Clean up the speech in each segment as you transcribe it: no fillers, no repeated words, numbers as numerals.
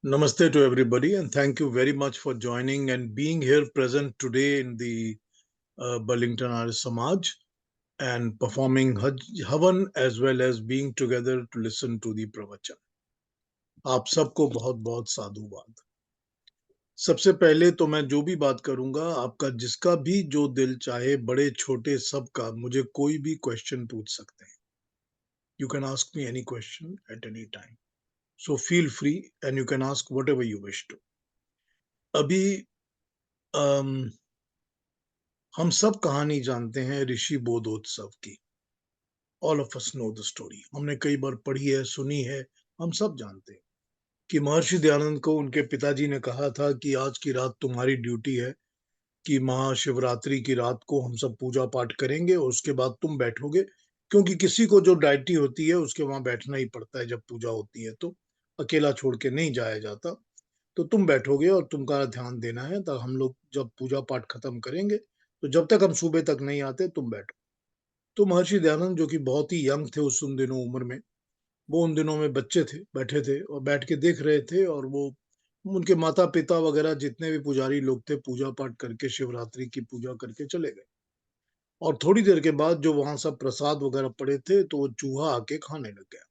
Namaste to everybody, and thank you very much for joining and being here present today in the Burlington Arya Samaj and performing Havan as well as being together to listen to the pravachan. आप सबको बहुत बहुत साधुवाद। सबसे पहले तो मैं जो भी बात करूंगा आपका जिसका भी जो दिल चाहे बड़े छोटे सबका मुझे कोई भी क्वेश्चन पूछ सकते हैं। You can ask me any question at any time, so feel free and you can ask whatever you wish to. अभी हम सब कहानी जानते हैं ऋषि बोधोत्सव की। All of us know the story, हमने कई बार पढ़ी है, सुनी है, हम सब जानते हैं कि महर्षि दयानंद को उनके पिताजी ने कहा था कि आज की रात तुम्हारी ड्यूटी है कि महाशिवरात्रि की रात को हम सब पूजा पाठ करेंगे और उसके बाद तुम बैठोगे, क्योंकि किसी को जो डायटी होती है उसके वहां बैठना ही पड़ता है। जब पूजा होती है तो अकेला छोड़ के नहीं जाया जाता। तो तुम बैठोगे और तुम्हारा ध्यान देना है, तब हम लोग जब पूजा पाठ खत्म करेंगे तो जब तक हम सुबह तक नहीं आते तुम बैठो। तो महर्षि दयानंद जो कि बहुत ही यंग थे उस उन दिनों उम्र में, वो उन दिनों में बच्चे थे, बैठे थे और बैठ के देख रहे थे। और वो उनके माता पिता वगैरह जितने भी पुजारी लोग थे पूजा पाठ करके शिवरात्रि की पूजा करके चले गए। और थोड़ी देर के बाद जो वहां सब प्रसाद वगैरह पड़े थे तो वो चूहा आके खाने लग गया।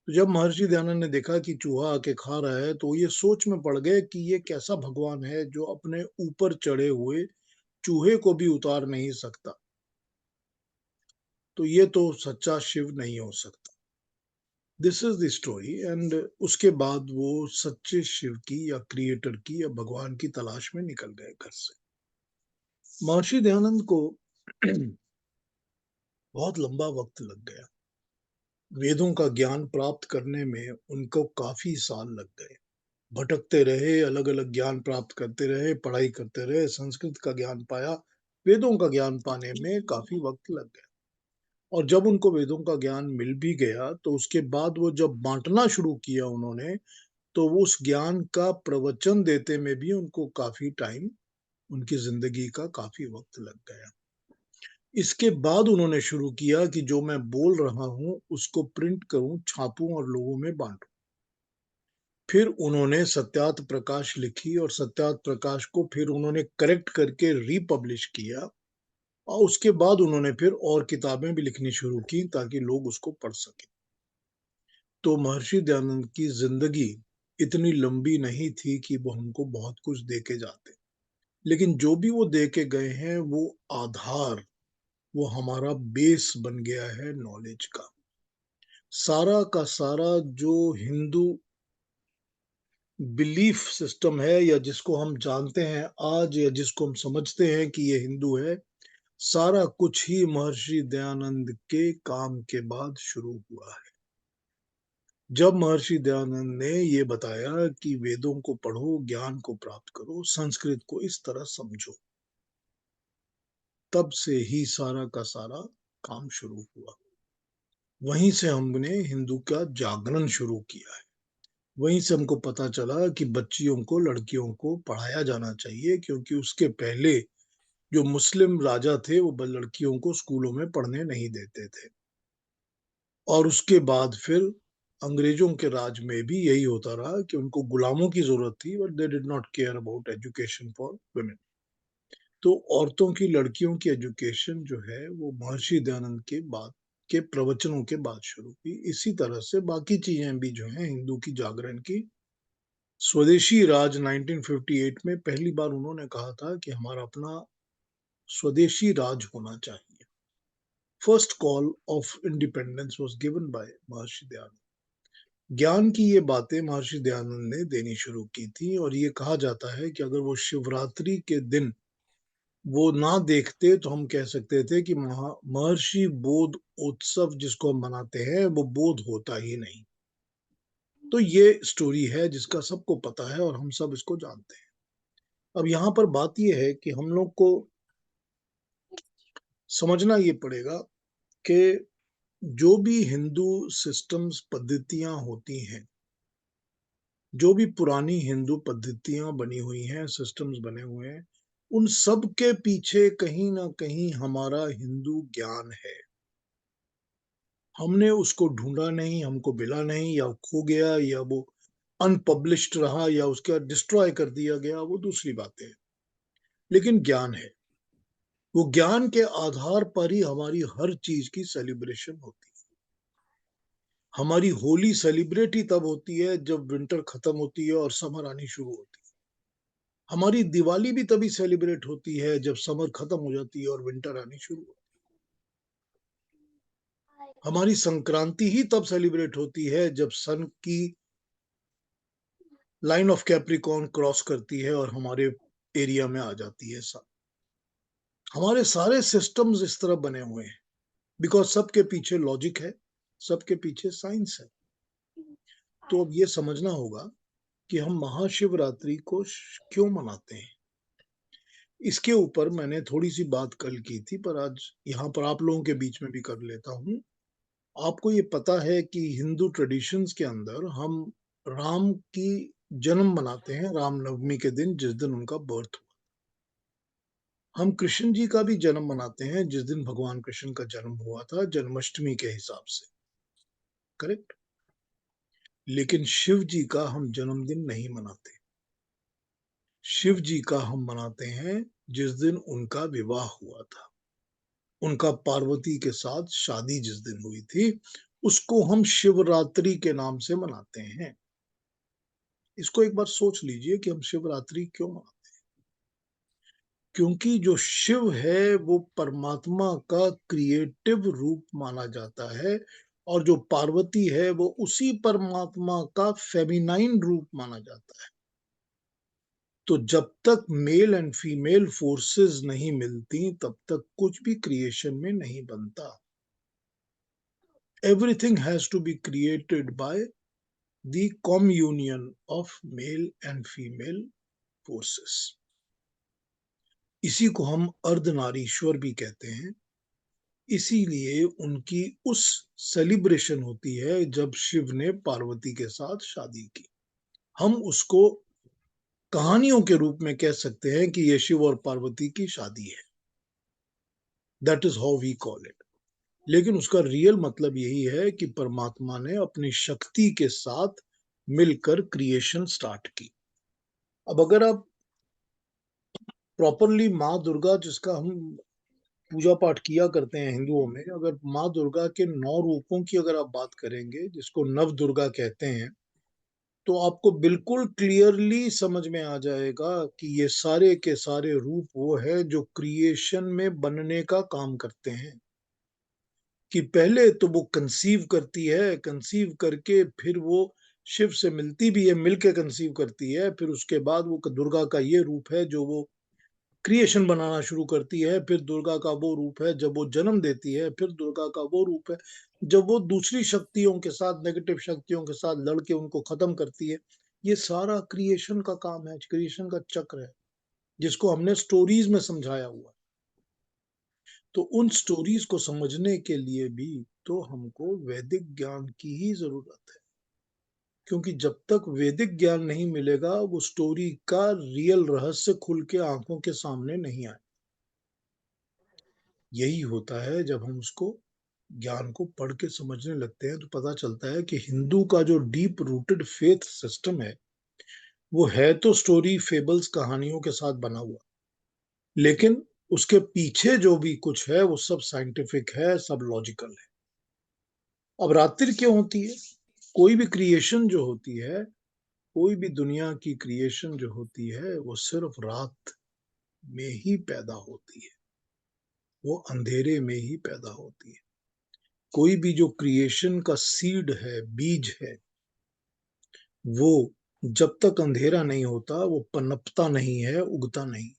तो जब महर्षि दयानंद ने देखा कि चूहा आके खा रहा है तो ये सोच में पड़ गए कि ये कैसा भगवान है जो अपने ऊपर चढ़े हुए चूहे को भी उतार नहीं सकता। तो ये तो सच्चा शिव नहीं हो सकता। This is the story. And उसके बाद वो सच्चे शिव की या क्रिएटर की या भगवान की तलाश में निकल गए घर से। महर्षि दयानंद को बहुत लंबा वक्त लग गया। वेदों का ज्ञान प्राप्त करने में उनको काफी साल लग गए। भटकते रहे, अलग अलग ज्ञान प्राप्त करते रहे, पढ़ाई करते रहे, संस्कृत का ज्ञान पाया, वेदों का ज्ञान पाने में काफी वक्त लग गया। और जब उनको वेदों का ज्ञान मिल भी गया तो उसके बाद वो जब बांटना शुरू किया उन्होंने, तो वो उस ज्ञान का प्रवचन देते में भी उनको काफी टाइम, उनकी जिंदगी का काफी वक्त लग गया। इसके बाद उन्होंने शुरू किया कि जो मैं बोल रहा हूं उसको प्रिंट करूं, छापूं और लोगों में बांटूं। फिर उन्होंने सत्यार्थ प्रकाश लिखी और सत्यार्थ प्रकाश को फिर उन्होंने करेक्ट करके रीपब्लिश किया। और उसके बाद उन्होंने फिर और किताबें भी लिखनी शुरू की ताकि लोग उसको पढ़ सके। तो महर्षि दयानंद की जिंदगी इतनी लंबी नहीं थी कि वो हमको बहुत कुछ दे के जाते, लेकिन जो भी वो दे के गए हैं वो आधार, वो हमारा बेस बन गया है नॉलेज का। सारा का सारा जो हिंदू बिलीफ सिस्टम है या जिसको हम जानते हैं आज या जिसको हम समझते हैं कि ये हिंदू है, सारा कुछ ही महर्षि दयानंद के काम के बाद शुरू हुआ है। जब महर्षि दयानंद ने ये बताया कि वेदों को पढ़ो, ज्ञान को प्राप्त करो, संस्कृत को इस तरह समझो, तब से ही सारा का सारा काम शुरू हुआ। वहीं से हमने हिंदू का जागरण शुरू किया है। वहीं से हमको पता चला कि बच्चियों को, लड़कियों को पढ़ाया जाना चाहिए, क्योंकि उसके पहले जो मुस्लिम राजा थे वो लड़कियों को स्कूलों में पढ़ने नहीं देते थे। और उसके बाद फिर अंग्रेजों के राज में भी यही होता रहा कि उनको गुलामों की जरूरत थी, but they did not care about education for women. तो औरतों की, लड़कियों की एजुकेशन जो है वो महर्षि दयानंद के बाद के प्रवचनों के बाद शुरू हुई। इसी तरह से बाकी चीजें भी जो हैं हिंदू की जागरण की। स्वदेशी राज 1958 में पहली बार उन्होंने कहा था कि हमारा अपना स्वदेशी राज होना चाहिए। First call of independence was given by Maharshi Dayanand. ज्ञान की ये बातें महर्षि दयानंद ने देनी शुरू की थी। और ये कहा जाता है कि अगर वो शिवरात्रि के दिन वो ना देखते तो हम कह सकते थे कि महर्षि बोध उत्सव जिसको हम मनाते हैं वो बोध होता ही नहीं। तो ये स्टोरी है जिसका सबको पता है और हम सब इसको जानते हैं। अब यहाँ पर बात यह है कि हम लोग को समझना ये पड़ेगा कि जो भी हिंदू सिस्टम्स, पद्धतियां होती हैं, जो भी पुरानी हिंदू पद्धतियां बनी हुई हैं, सिस्टम्स बने हुए हैं, उन सब के पीछे कहीं ना कहीं हमारा हिंदू ज्ञान है। हमने उसको ढूंढा नहीं, हमको मिला नहीं, या खो गया, या वो अनपब्लिश्ड रहा या उसका डिस्ट्रॉय कर दिया गया, वो दूसरी बात है। लेकिन ज्ञान है, वो ज्ञान के आधार पर ही हमारी हर चीज की सेलिब्रेशन होती है। हमारी होली सेलिब्रेट ही तब होती है जब विंटर खत्म होती है और समर आनी शुरू होती है। हमारी दिवाली भी तभी सेलिब्रेट होती है जब समर खत्म हो जाती है और विंटर आनी शुरू होती है। हमारी संक्रांति ही तब सेलिब्रेट होती है जब सन की लाइन ऑफ कैप्रिकॉर्न क्रॉस करती है और हमारे एरिया में आ जाती है सन। हमारे सारे सिस्टम्स इस तरह बने हुए हैं बिकॉज सबके पीछे लॉजिक है, सबके पीछे साइंस है। तो अब ये समझना होगा कि हम महाशिवरात्रि को क्यों मनाते हैं। इसके ऊपर मैंने थोड़ी सी बात कल की थी, पर आज यहाँ पर आप लोगों के बीच में भी कर लेता हूँ। आपको ये पता है कि हिंदू ट्रेडिशंस के अंदर हम राम की जन्म मनाते हैं रामनवमी के दिन, जिस दिन उनका बर्थ हुआ। हम कृष्ण जी का भी जन्म मनाते हैं जिस दिन भगवान कृष्ण का जन्म हुआ था, जन्माष्टमी के हिसाब से, करेक्ट। लेकिन शिव जी का हम जन्मदिन नहीं मनाते। शिव जी का हम मनाते हैं जिस दिन उनका विवाह हुआ था, उनका पार्वती के साथ शादी जिस दिन हुई थी, उसको हम शिवरात्रि के नाम से मनाते हैं। इसको एक बार सोच लीजिए कि हम शिवरात्रि क्यों मनाते हैं। क्योंकि जो शिव है वो परमात्मा का क्रिएटिव रूप माना जाता है, और जो पार्वती है वो उसी परमात्मा का फेमिनाइन रूप माना जाता है। तो जब तक मेल एंड फीमेल फोर्सेस नहीं मिलती तब तक कुछ भी क्रिएशन में नहीं बनता। Everything has to be created by the communion of male and female forces. इसी को हम अर्धनारीश्वर भी कहते हैं। इसीलिए उनकी उस सेलिब्रेशन होती है जब शिव ने पार्वती के साथ शादी की। हम उसको कहानियों के रूप में कह सकते हैं कि ये शिव और पार्वती की शादी है, that is how we call it. लेकिन उसका रियल मतलब यही है कि परमात्मा ने अपनी शक्ति के साथ मिलकर क्रिएशन स्टार्ट की। अब अगर आप प्रॉपरली माँ दुर्गा, जिसका हम पूजा पाठ किया करते हैं हिंदुओं में, अगर माँ दुर्गा के 9 रूपों की अगर आप बात करेंगे, जिसको नव दुर्गा कहते हैं, तो आपको बिल्कुल क्लियरली समझ में आ जाएगा कि ये सारे के सारे रूप वो है जो क्रिएशन में बनने का काम करते हैं। कि पहले तो वो कंसीव करती है, कंसीव करके फिर वो शिव से मिलती भी है, मिलके कंसीव करती है, फिर उसके बाद वो दुर्गा का ये रूप है जो वो क्रिएशन बनाना शुरू करती है। फिर दुर्गा का वो रूप है जब वो जन्म देती है। फिर दुर्गा का वो रूप है जब वो दूसरी शक्तियों के साथ, नेगेटिव शक्तियों के साथ लड़के उनको खत्म करती है। ये सारा क्रिएशन का काम है, क्रिएशन का चक्र है, जिसको हमने स्टोरीज में समझाया हुआ। तो उन स्टोरीज को समझने के लिए भी तो हमको वैदिक ज्ञान की ही जरूरत है। क्योंकि जब तक वैदिक ज्ञान नहीं मिलेगा वो स्टोरी का रियल रहस्य खुल के आंखों के सामने नहीं आए। यही होता है जब हम उसको ज्ञान को पढ़ के समझने लगते हैं तो पता चलता है कि हिंदू का जो डीप रूटेड फेथ सिस्टम है वो है तो स्टोरी, फेबल्स, कहानियों के साथ बना हुआ, लेकिन उसके पीछे जो भी कुछ है वो सब साइंटिफिक है, सब लॉजिकल है। अब रात्रि क्यों होती है? कोई भी क्रिएशन जो होती है, कोई भी दुनिया की क्रिएशन जो होती है वो सिर्फ रात में ही पैदा होती है, वो अंधेरे में ही पैदा होती है। कोई भी जो क्रिएशन का सीड है, बीज है, वो जब तक अंधेरा नहीं होता वो पनपता नहीं है, उगता नहीं।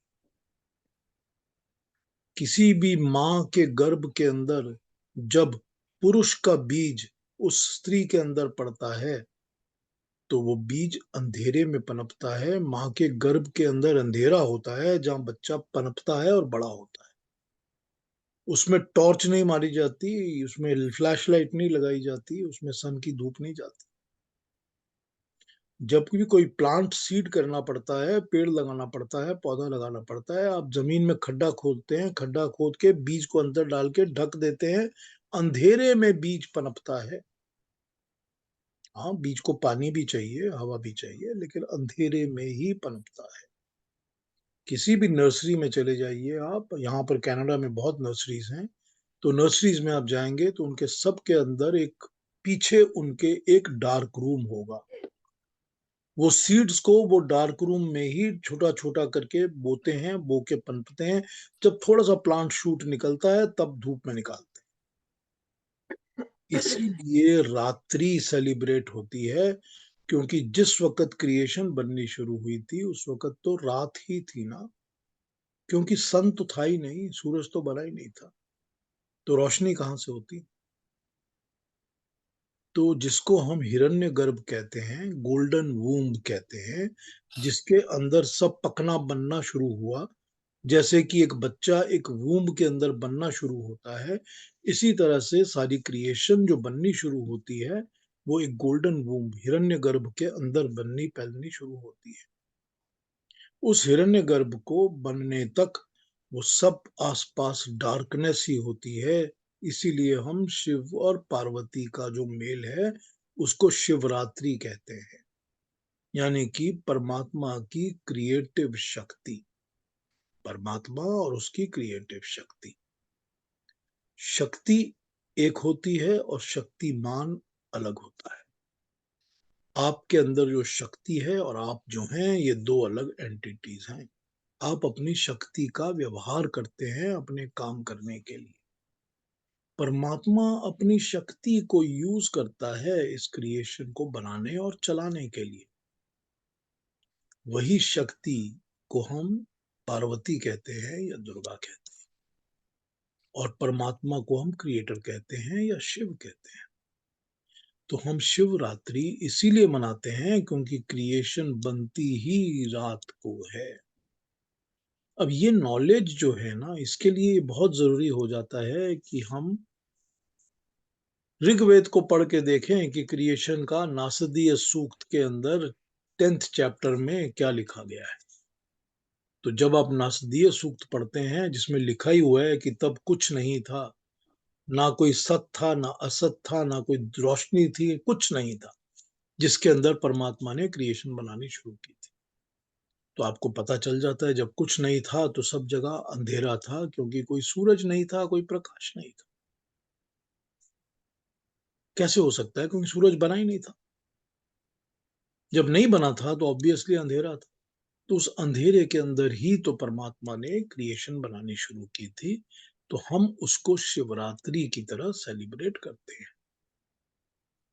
किसी भी माँ के गर्भ के अंदर जब पुरुष का बीज उस स्त्री के अंदर पड़ता है तो वो बीज अंधेरे में पनपता है। माँ के गर्भ के अंदर अंधेरा होता है जहां बच्चा पनपता है और बड़ा होता है। उसमें टॉर्च नहीं मारी जाती, उसमें फ्लैश लाइट नहीं लगाई जाती, उसमें सन की धूप नहीं जाती। जब भी कोई प्लांट सीड करना पड़ता है, पेड़ लगाना पड़ता है, पौधा लगाना पड़ता है, आप जमीन में खड्डा खोदते हैं, खड्डा खोद के बीज को अंदर डाल के ढक देते हैं, अंधेरे में बीज पनपता है। हाँ, बीज को पानी भी चाहिए, हवा भी चाहिए, लेकिन अंधेरे में ही पनपता है। किसी भी नर्सरी में चले जाइए आप, यहाँ पर कनाडा में बहुत नर्सरीज़ हैं, तो नर्सरीज़ में आप जाएँगे तो उनके सबके अंदर एक पीछे उनके एक डार्क रूम होगा। वो सीड्स को वो डार्क रूम में ही छोटा-छोटा करके बोते हैं, बो के पनपते हैं। जब थोड़ा-सा प्लांट शूट निकलता है, तब धूप में निकालते हैं। इसीलिए रात्रि सेलिब्रेट होती है, क्योंकि जिस वक़्त क्रिएशन बननी शुरू हुई थी, उस वक़्त तो रात ही थी ना, क्योंकि सन तो था ही नहीं, सूरज तो बना ही नहीं था, तो रोशनी कहाँ से होती? तो जिसको हम हिरण्यगर्भ कहते हैं, गोल्डन वूम्ब कहते हैं, जिसके अंदर सब पकना बनना शुरू हुआ, जैसे कि एक बच्चा एक वूम्ब के अंदर बनना शुरू होता है, इसी तरह से सारी क्रिएशन जो बननी शुरू होती है, वो एक गोल्डन वूम्ब हिरण्यगर्भ के अंदर बननी पैलनी शुरू होती है। उस हिरण्यगर्भ को बनने तक वो सब आसपास डार्कनेस ही होती है। इसीलिए हम शिव और पार्वती का जो मेल है, उसको शिवरात्रि कहते हैं, यानी कि परमात्मा की क्रिएटिव शक्ति। परमात्मा और उसकी क्रिएटिव शक्ति। शक्ति एक होती है और शक्तिमान अलग होता है। आपके अंदर जो शक्ति है और आप जो हैं, ये दो अलग एंटिटीज हैं। आप अपनी शक्ति का व्यवहार करते हैं अपने काम करने के लिए। परमात्मा अपनी शक्ति को यूज करता है इस क्रिएशन को बनाने और चलाने के लिए। वही शक्ति को हम पार्वती कहते हैं या दुर्गा कहते हैं, और परमात्मा को हम क्रिएटर कहते हैं या शिव कहते हैं। तो हम शिवरात्रि इसीलिए मनाते हैं क्योंकि क्रिएशन बनती ही रात को है। अब ये नॉलेज जो है ना, इसके लिए बहुत जरूरी हो जाता है कि हम ऋग्वेद को पढ़ के देखें कि क्रिएशन का नासदीय सूक्त के अंदर 10th चैप्टर में क्या लिखा गया है। तो जब आप नासदीय सूक्त पढ़ते हैं जिसमें लिखा ही हुआ है कि तब कुछ नहीं था, ना कोई सत था, ना असत था, ना कोई रोशनी थी, कुछ नहीं था, जिसके अंदर परमात्मा ने क्रिएशन बनानी शुरू की थी। तो आपको पता चल जाता है जब कुछ नहीं था तो सब जगह अंधेरा था, क्योंकि कोई सूरज नहीं था, कोई प्रकाश नहीं था। कैसे हो सकता है? क्योंकि सूरज बना ही नहीं था। जब नहीं बना था तो ऑब्वियसली अंधेरा था। तो उस अंधेरे के अंदर ही तो परमात्मा ने क्रिएशन बनानी शुरू की थी। तो हम उसको शिवरात्रि की तरह सेलिब्रेट करते हैं,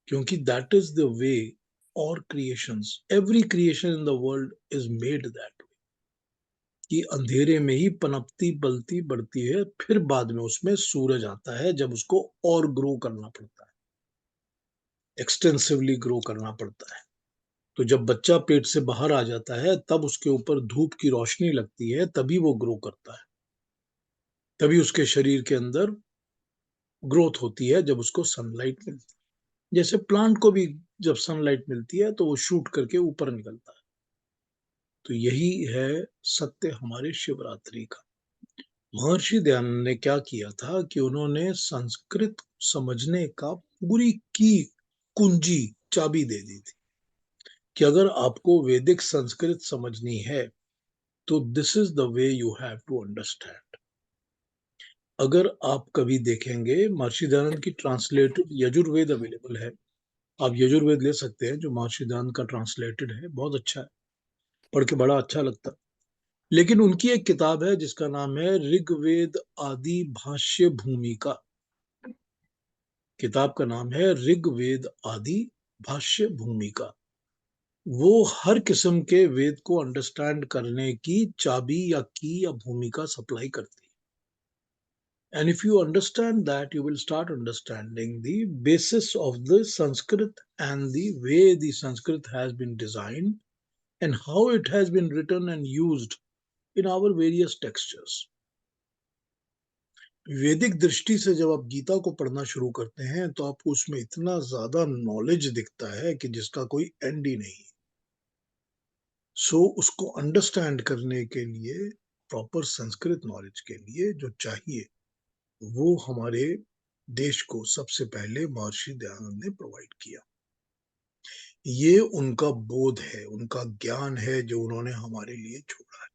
क्योंकि दैट इज द वे। और creations, every creation in the world is made that way, कि अंधेरे में ही पनपती पलती बढ़ती है, फिर बाद में उसमें सूरज आता है जब उसको और ग्रो करना पड़ता है, एक्सटेंसिवली ग्रो करना पड़ता है। तो जब बच्चा पेट से बाहर आ जाता है, तब उसके ऊपर धूप की रोशनी लगती है, तभी वो ग्रो करता है। तभी उसके शरीर के अंदर ग्रोथ होती है, जब उसको सनलाइट मिलती है। जैसे प्लांट को भी जब सनलाइट मिलती है तो वो शूट करके ऊपर निकलता है। तो यही है सत्य हमारे शिवरात्रि का। महर्षि दयानंद ने क्या किया था कि उन्होंने संस्कृत समझने का पूरी की कुंजी, चाबी दे दी थी, कि अगर आपको वैदिक संस्कृत समझनी है तो this is the way you have to understand. अगर आप कभी देखेंगे, महर्षि दयानंद की ट्रांसलेटेड यजुर्वेद अवेलेबल है। आप यजुर्वेद ले सकते हैं, जो महर्षि दयानंद का ट्रांसलेटेड है, बहुत अच्छा है, पढ़ के बड़ा अच्छा लगता है। लेकिन उनकी एक किताब है जिसका नाम है ऋग्वेद आदि भाष्य भूमिका। किताब का नाम है ऋग्वेद आदि भाष्य भूमिका। वो हर किस्म के वेद को अंडरस्टैंड करने की चाबी या की या भूमिका सप्लाई करती है। And if you understand that, you will start understanding the basis of the Sanskrit and the way the Sanskrit has been designed and how it has been written and used in our various textures. वैदिक दृष्टि से जब आप गीता को पढ़ना शुरू करते हैं तो आपको उसमें इतना ज्यादा नॉलेज दिखता है कि जिसका कोई एंड ही नहीं। सो उसको अंडरस्टैंड करने के लिए, प्रॉपर संस्कृत नॉलेज के लिए जो चाहिए, वो हमारे देश को सबसे पहले महर्षि दयानंद ने प्रोवाइड किया। ये उनका बोध है, उनका ज्ञान है जो उन्होंने हमारे लिए छोड़ा है।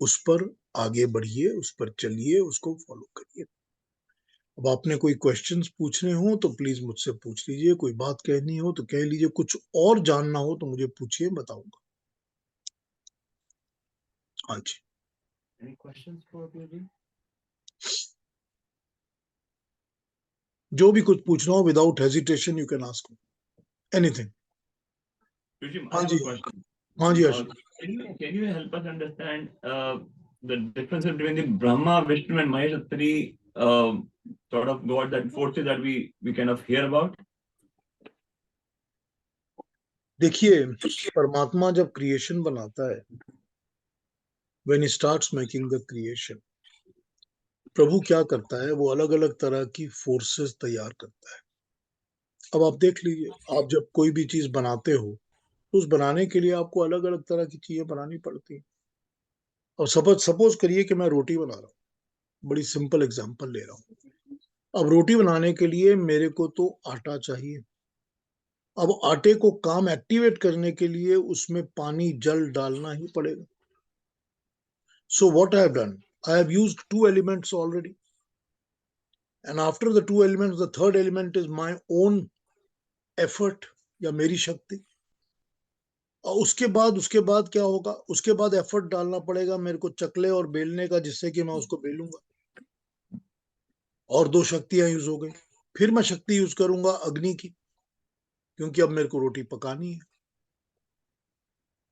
उस पर आगे बढ़िए, उस पर चलिए, उसको फॉलो करिए। अब आपने कोई क्वेश्चंस पूछने हो तो प्लीज मुझसे पूछ लीजिए, कोई बात कहनी हो तो कह लीजिए, कुछ और जानना हो तो मुझे पूछिए, बताऊंगा। हाँ जी। Any questions for Piyuji? जो भी कुछ पूछना हो, without hesitation you can ask anything. Piyuji, I हाँ have जी, a question. हाँ जी आशीष। Can you help us understand the difference between the Brahma, Vishnu, and Mahesh, the three sort of gods, that forces that we kind of hear about? देखिए, परमात्मा जब creation बनाता है, when he starts making the creation, प्रभु क्या करता है, वो अलग अलग तरह की फोर्सेस तैयार करता है। अब आप देख लीजिए, आप जब कोई भी चीज बनाते हो तो उस बनाने के लिए आपको अलग अलग तरह की चीजें बनानी पड़ती हैं। और सपोज सपोज करिए कि मैं रोटी बना रहा हूँ, बड़ी सिंपल एग्जांपल ले रहा हूँ। अब रोटी बनाने के लिए मेरे को तो आटा चाहिए। अब आटे को काम एक्टिवेट करने के लिए उसमें पानी जल डालना ही पड़ेगा। So what I have done, I have used two elements already, and after the two elements the third element is my own effort, या मेरी शक्ति। और उसके बाद क्या होगा, उसके बाद एफर्ट डालना पड़ेगा मेरे को चकले और बेलने का, जिससे कि मैं उसको बेलूंगा, और दो शक्तियां यूज हो गई। फिर मैं शक्ति यूज करूंगा अग्नि की, क्योंकि अब मेरे को रोटी पकानी है।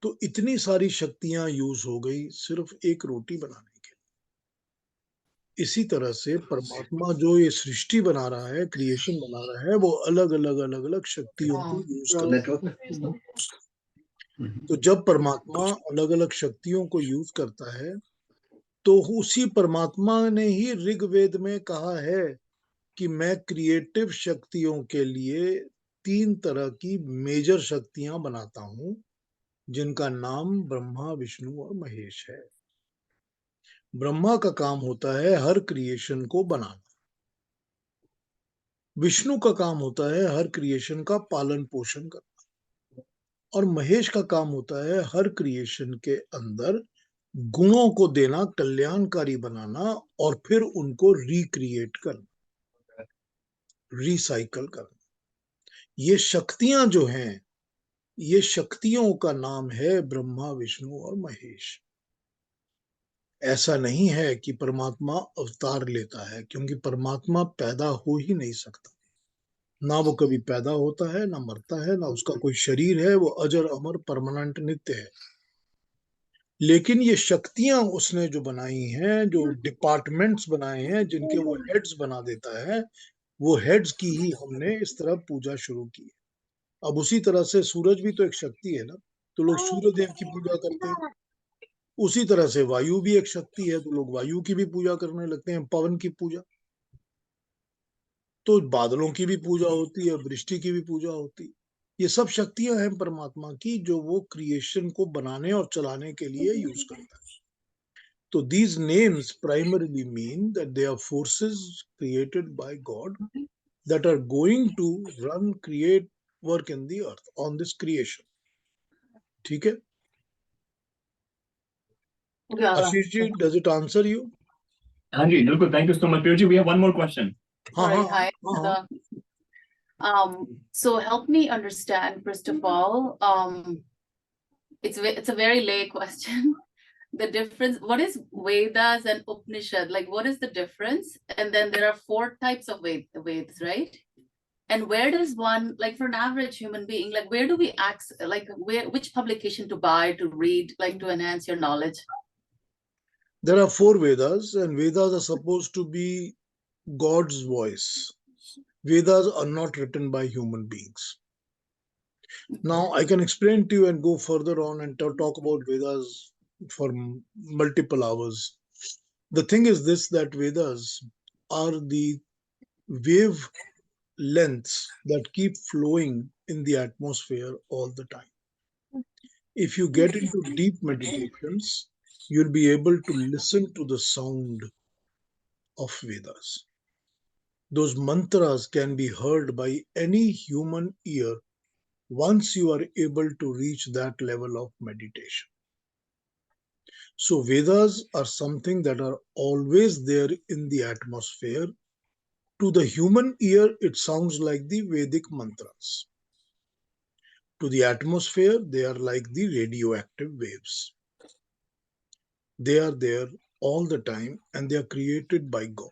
तो इतनी सारी शक्तियां यूज हो गई सिर्फ एक रोटी बनाने के लिए। इसी तरह से परमात्मा जो ये सृष्टि बना रहा है, क्रिएशन बना रहा है, वो अलग अलग अलग अलग शक्तियों को यूज कर रहा है। तो जब परमात्मा अलग अलग शक्तियों को यूज करता है, तो उसी परमात्मा ने ही ऋग्वेद में कहा है कि मैं क्रिएटिव शक्तियों के लिए तीन तरह की मेजर शक्तियां बनाता हूं, जिनका नाम ब्रह्मा, विष्णु और महेश है। ब्रह्मा का काम होता है हर क्रिएशन को बनाना। विष्णु का काम होता है हर क्रिएशन का पालन पोषण करना। और महेश का काम होता है हर क्रिएशन के अंदर गुणों को देना, कल्याणकारी बनाना, और फिर उनको रिक्रिएट करना, रिसाइकल करना। ये शक्तियां जो हैं, ये शक्तियों का नाम है ब्रह्मा, विष्णु और महेश। ऐसा नहीं है कि परमात्मा अवतार लेता है, क्योंकि परमात्मा पैदा हो ही नहीं सकता। ना वो कभी पैदा होता है, ना मरता है, ना उसका कोई शरीर है। वो अजर अमर परमानेंट नित्य है। लेकिन ये शक्तियां उसने जो बनाई हैं, जो डिपार्टमेंट्स बनाए हैं, जिनके वो हेड्स बना देता है, वो हेड्स की ही हमने इस तरह पूजा शुरू की है। अब उसी तरह से सूरज भी तो एक शक्ति है ना, तो लोग सूर्य देव की पूजा करते हैं। उसी तरह से वायु भी एक शक्ति है, तो लोग वायु की भी पूजा करने लगते हैं, पवन की पूजा। तो बादलों की भी पूजा होती है, वृष्टि की भी पूजा होती है। ये सब शक्तियां हैं परमात्मा की, जो वो क्रिएशन को बनाने और चलाने के लिए यूज करता है। तो these names primarily mean that they are forces created by God that are going to run, create, work in the earth on this creation. ठीक है Ashish ji, does it answer you? हाँ जी, बिल्कुल. Thank you so much, Piyuji. We have one more question. हाँ हाँ Sorry, hi. हाँ हाँ. So help me understand, first of all, it's a very lay question. The difference, what is Vedas and Upanishad? Like, what is the difference? And then there are 4 types of Vedas, right? And where does one, like for an average human being, like where do we access, like which publication to buy, to read, like to enhance your knowledge? There are 4 Vedas, and Vedas are supposed to be God's voice. Vedas are not written by human beings. Now, I can explain to you and go further on and talk about Vedas for multiple hours. The thing is this, that Vedas are the wave lengths that keep flowing in the atmosphere all the time. If you get into deep meditations, you'll be able to listen to the sound of Vedas. Those mantras can be heard by any human ear once you are able to reach that level of meditation. So Vedas are something that are always there in the atmosphere. To the human ear, it sounds like the Vedic mantras. To the atmosphere, they are like the radioactive waves. They are there all the time and they are created by God.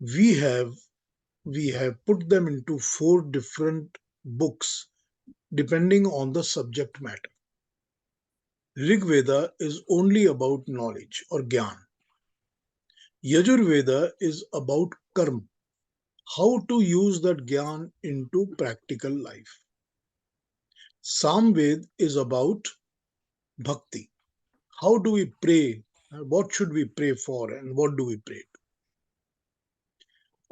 We have put them into 4 different books depending on the subject matter. Rig Veda is only about knowledge or gyan. Yajur Veda is about karma, how to use that gyan into practical life. Samved is about bhakti. How do we pray? What should we pray for and what do we pray to?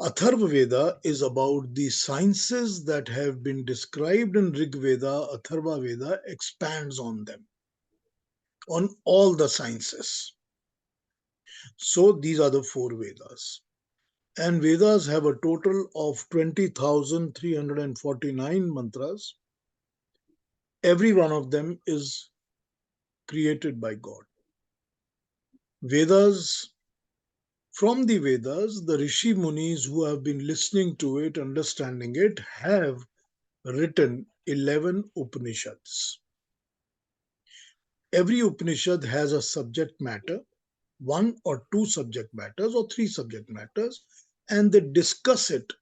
Atharva Veda is about the sciences that have been described in Rig Veda. Atharva Veda expands on them, on all the sciences. So these are the 4 Vedas. And Vedas have a total of 20,349 mantras. Every one of them is created by God. Vedas, from the Vedas, the Rishi Munis who have been listening to it, understanding it, have written 11 Upanishads. Every Upanishad has a subject matter, 1 or 2 subject matters or 3 subject matters, and they discuss it.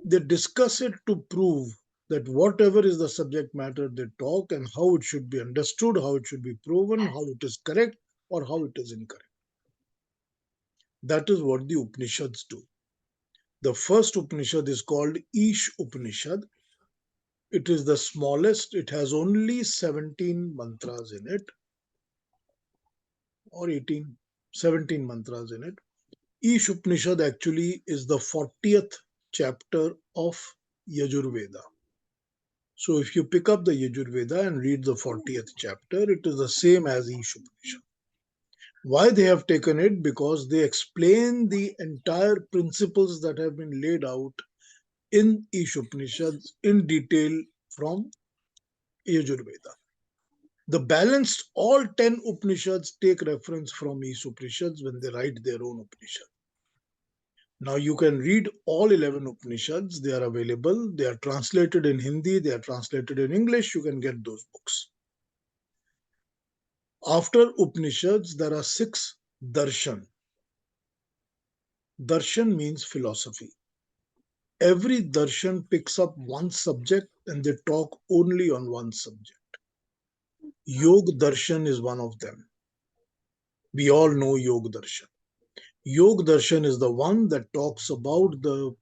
They discuss it to prove that whatever is the subject matter they talk and how it should be understood, how it should be proven, how it is correct or how it is incorrect. That is what the Upanishads do. The first Upanishad is called Ish Upanishad. It is the smallest. It has only 17 mantras in it, or 18, 17 mantras in it. Ish Upanishad actually is the 40th chapter of Yajur Veda. So if you pick up the Yajur Veda and read the 40th chapter, it is the same as Ish Upanishad. Why they have taken it? Because they explain the entire principles that have been laid out in Ish Upanishads in detail from Yajur Veda. The balanced, all 10 Upanishads take reference from Ish Upanishads when they write their own Upanishad. Now you can read all 11 Upanishads. They are available. They are translated in Hindi. They are translated in English. You can get those books. After Upanishads, there are 6 darshan. Darshan means philosophy. Every darshan picks up one subject and they talk only on one subject. Yoga darshan is one of them. We all know Yoga darshan. Yoga darshan is the one that talks about the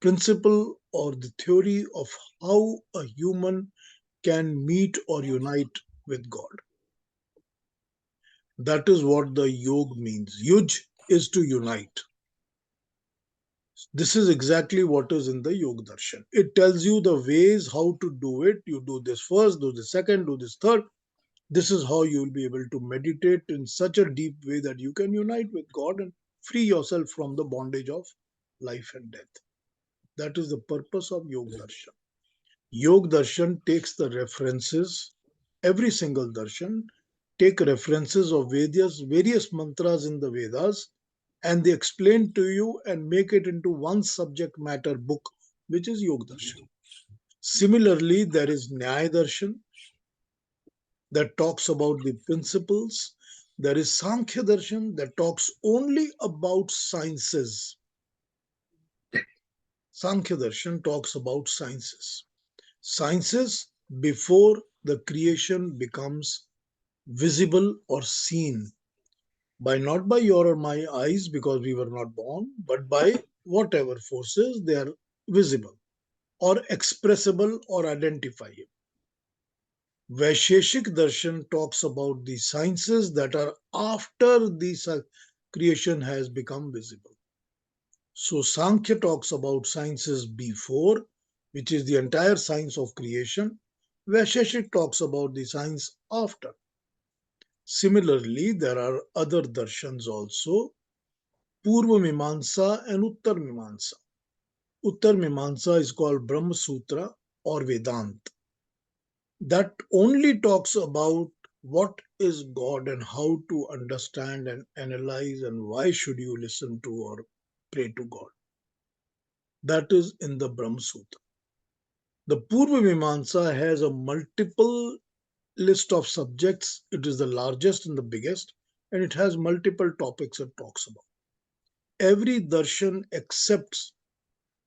principle or the theory of how a human can meet or unite with God. That is what the yoga means. Yuj is to unite. This is exactly what is in the Yoga Darshan. It tells you the ways how to do it. You do this first, do this second, do this third. This is how you will be able to meditate in such a deep way that you can unite with God and free yourself from the bondage of life and death. That is the purpose of Yoga Darshan. Yoga Darshan takes the references, every single darshan take references of various mantras in the Vedas, and they explain to you and make it into one subject matter book, which is Yoga Darshan. Similarly, there is Nyaya Darshan that talks about the principles. There is Sankhya Darshan that talks only about sciences. Sankhya Darshan talks about sciences. Sciences before the creation becomes visible or seen by not by your or my eyes because we were not born, but by whatever forces they are visible or expressible or identifiable. Vaisheshik Darshan talks about the sciences that are after the creation has become visible. So Sankhya talks about sciences before, which is the entire science of creation. Vaisheshik talks about the science after. Similarly, there are other darshans also, Purva Mimamsa and Uttar Mimamsa. Uttar Mimamsa is called Brahma Sutra. or Vedant that only talks about what is God and how to understand and analyze and why should you listen to or pray to God. That is in the Brahma Sutra. The Purva Mimamsa has a multiple list of subjects. It is the largest and the biggest, and it has multiple topics it talks about. Every darshan accepts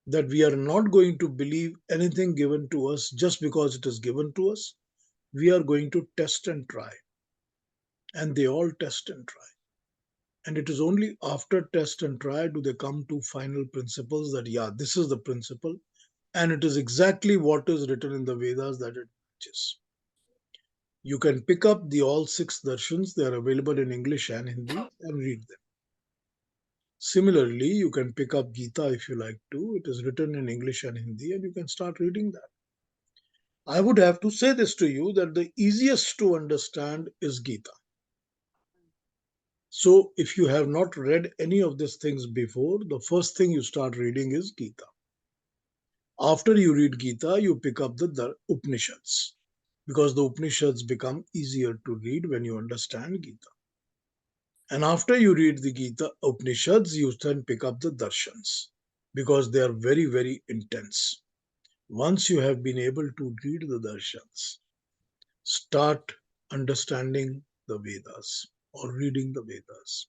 that we are not going to believe anything given to us just because it is given to us. We are going to test and try. And they all test and try. And it is only after test and try do they come to final principles that, yeah, this is the principle. And it is exactly what is written in the Vedas that it matches. You can pick up the all 6 darshans. They are available in English and Hindi and read them. Similarly, you can pick up Gita if you like to. It is written in English and Hindi and you can start reading that. I would have to say this to you that the easiest to understand is Gita. So if you have not read any of these things before, the first thing you start reading is Gita. After you read Gita, you pick up the Upanishads, because the Upanishads become easier to read when you understand Gita. And after you read the Gita Upanishads, you then pick up the darshans, because they are very, very intense. Once you have been able to read the darshans, start understanding the Vedas or reading the Vedas.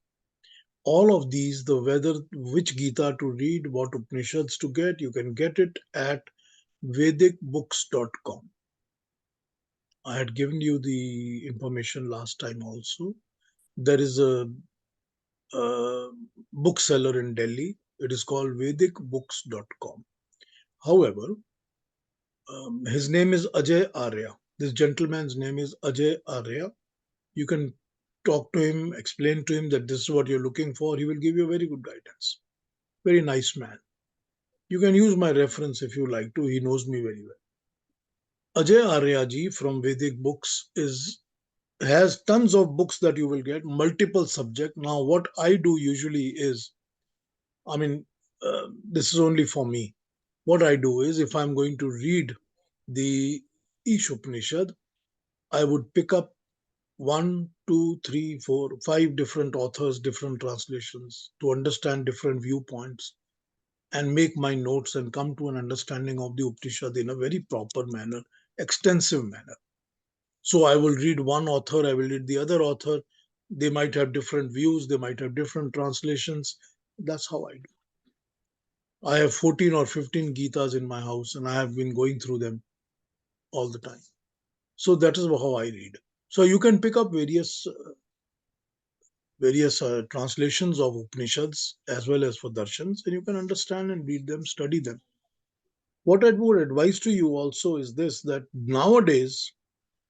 All of these, the whether which Gita to read, what Upanishads to get, you can get it at vedicbooks.com. I had given you the information last time also. There is a bookseller in Delhi. It is called vedicbooks.com. However, his name is Ajay Arya. This gentleman's name is Ajay Arya. You can talk to him, explain to him that this is what you're looking for. He will give you very good guidance. Very nice man. You can use my reference if you like to. He knows me very well. Ajay Arya ji from Vedic Books has tons of books that you will get, multiple subject. Now, what I do usually is, this is only for me. What I do is, if I'm going to read the Ish Upanishad, I would pick up 1, 2, 3, 4, 5 different authors, different translations to understand different viewpoints and make my notes and come to an understanding of the Upanishad in a very proper manner, extensive manner. So I will read one author, I will read the other author. They might have different views, they might have different translations. That's how I do. I have 14 or 15 Gitas in my house and I have been going through them all the time. So that is how I read. So you can pick up various translations of Upanishads as well as for darshans, and you can understand and read them, study them. What I would advise to you also is this, that nowadays,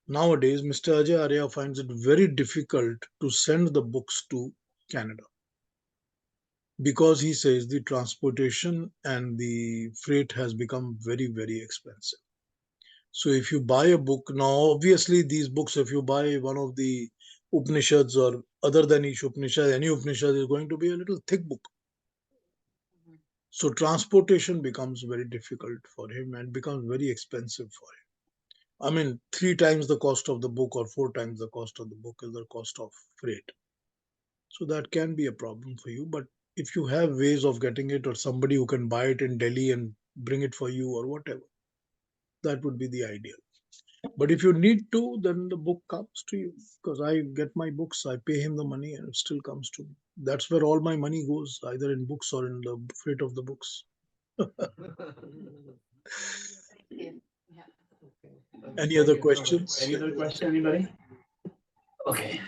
Mr. Ajay Arya finds it very difficult to send the books to Canada, because he says the transportation and the freight has become very, very expensive. So if you buy a book, now obviously these books, if you buy one of the Upanishads or other than each Upanishad, any Upanishad is going to be a little thick book. So transportation becomes very difficult for him and becomes very expensive for him. 3 times the cost of the book or 4 times the cost of the book is the cost of freight. So that can be a problem for you. But if you have ways of getting it, or somebody who can buy it in Delhi and bring it for you or whatever, that would be the ideal. But if you need to, then the book comes to you, because I get my books, I pay him the money and it still comes to me. That's where all my money goes, either in books or in the freight of the books. Any other questions? Any other question, anybody? Okay.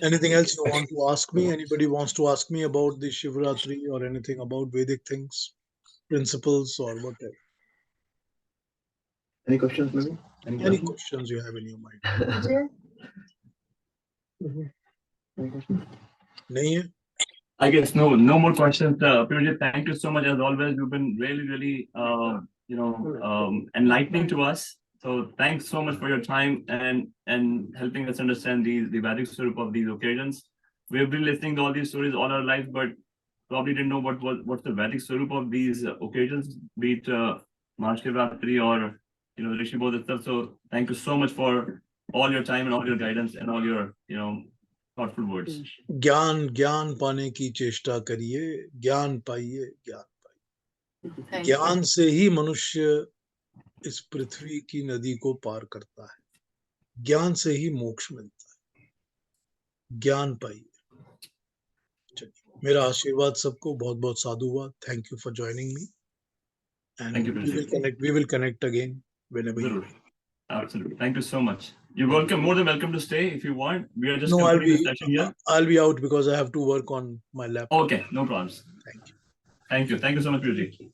Anything else you want to ask me? Anybody wants to ask me about the Shivratri or anything about Vedic things, principles or whatever? Any questions, maybe? Any questions you have in your mind? Any questions? Nahi hai? I guess no more questions. Purjit, thank you so much as always. You've been really, enlightening to us. So thanks so much for your time and helping us understand the Vedic Swarup of these occasions. We've been listening to all these stories all our lives, but probably didn't know what's the Vedic Swarup of these occasions, be it Maha Shivratri or Rishi Bhodhutsav. So thank you so much for all your time and all your guidance and all your, thoughtful words. ज्ञान पाने की चेष्टा करिए, ज्ञान पाइए, ज्ञान पाइए। Thank ज्ञान you. से ही मनुष्य इस पृथ्वी की नदी को पार करता है, ज्ञान से ही मोक्ष मिलता है, ज्ञान पाइए। चलिए, मेरा आशीर्वाद सबको, बहुत बहुत साधुवाद। Thank you for joining me, Thank you, and Rishi. we will connect again whenever you Zarur. want. Absolutely. Thank you so much. You're welcome, more than welcome to stay if you want. We are just No, concluding the session here. I'll be out because I have to work on my laptop. Okay, no problems. Thank you. Thank you. Thank you so much, Rishi.